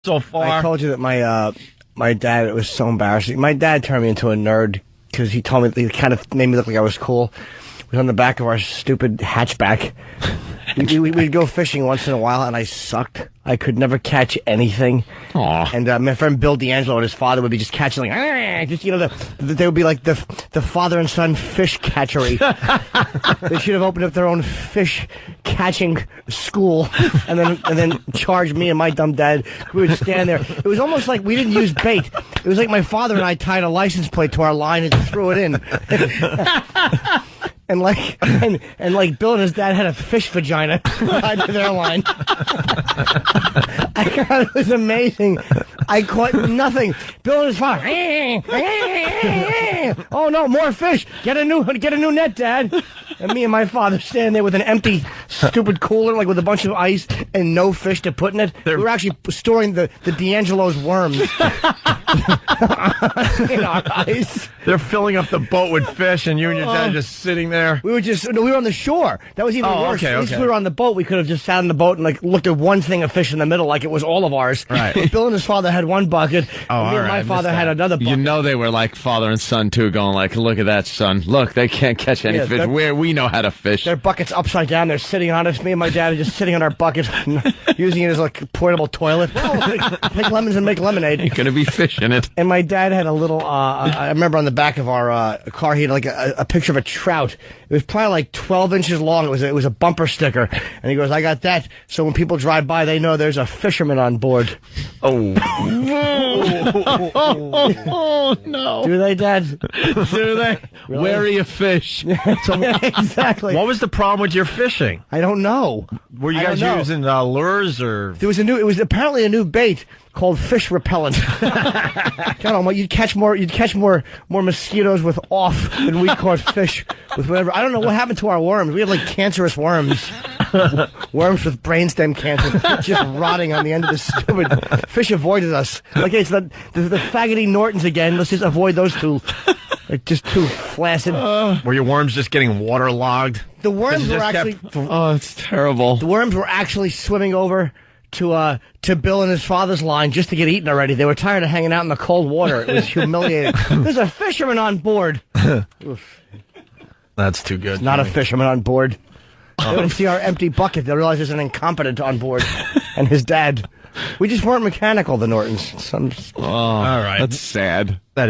so far. I told you that my dad, it was so embarrassing. My dad turned me into a nerd because he told me, he kind of made me look like I was cool. We was on the back of our stupid hatchback. We'd go fishing once in a while, and I sucked. I could never catch anything. Aww. And my friend Bill D'Angelo and his father would be just catching, like, just, you know, they would be like the father and son fish catchery. They should have opened up their own fish catching school, and then charged me and my dumb dad. We would stand there. It was almost like we didn't use bait. It was like my father and I tied a license plate to our line and threw it in. And like Bill and his dad had a fish vagina tied to their line. I thought it was amazing. I caught nothing. Bill and his father. Oh no, more fish! Get a new net, Dad. And me and my father standing there with an empty, stupid cooler, like with a bunch of ice and no fish to put in it. We were actually storing the D'Angelo's worms in our ice. They're filling up the boat with fish, and you and your dad just sitting there. We were on the shore. That was even worse. At least we were on the boat. We could have just sat on the boat and like looked at one thing of fish in the middle, like it was all of ours. Right. But Bill and his father had one bucket. And me and my father had another bucket. You know they were like father and son too, going like, "Look at that, son. Look, they can't catch any fish. We know how to fish." Their bucket's upside down. They're sitting on it. Me and my dad are just sitting on our bucket, using it as like a portable toilet. Pick lemons and make lemonade. You're gonna be fish in it. And my dad had a little. I remember on the back of our car, he had like a picture of a trout. It was probably like 12 inches long. It was a bumper sticker, and he goes, "I got that, so when people drive by, they know there's a fisherman on board." Oh. Oh no! Do they, Dad? Do they? Really? Wary of fish. Exactly. What was the problem with your fishing? I don't know. Were you guys using lures or? It was apparently a new bait called fish repellent. I don't know. You'd catch more mosquitoes with off than we caught fish with whatever. I don't know what happened to our worms. We had like cancerous worms. Worms with brainstem cancer just rotting on the end of the stupid. Fish avoided us. Okay, it's the faggoty Nortons again. Let's just avoid those two. They're just too flaccid. Were your worms just getting waterlogged? The worms were actually. Oh, it's terrible. The worms were actually swimming over to Bill and his father's line just to get eaten already. They were tired of hanging out in the cold water. It was humiliating. There's a fisherman on board. That's too good. Not a fisherman on board. They would see our empty bucket. They realize there's an incompetent on board, and his dad. We just weren't mechanical, the Nortons. All right. That's sad.